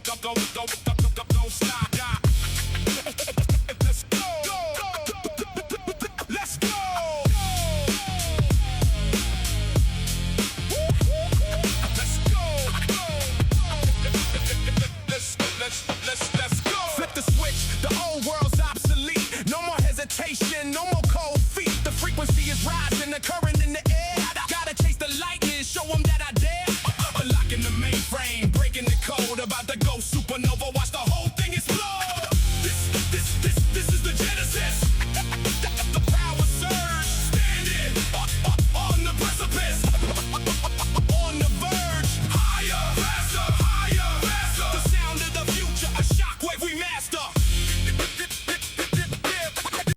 Don't stop. Let's go. Let's go. Let's go. Let's go. Flip the switch. The old world's obsolete. No more hesitation. No more cold feet. The frequency is rising. The current in the air.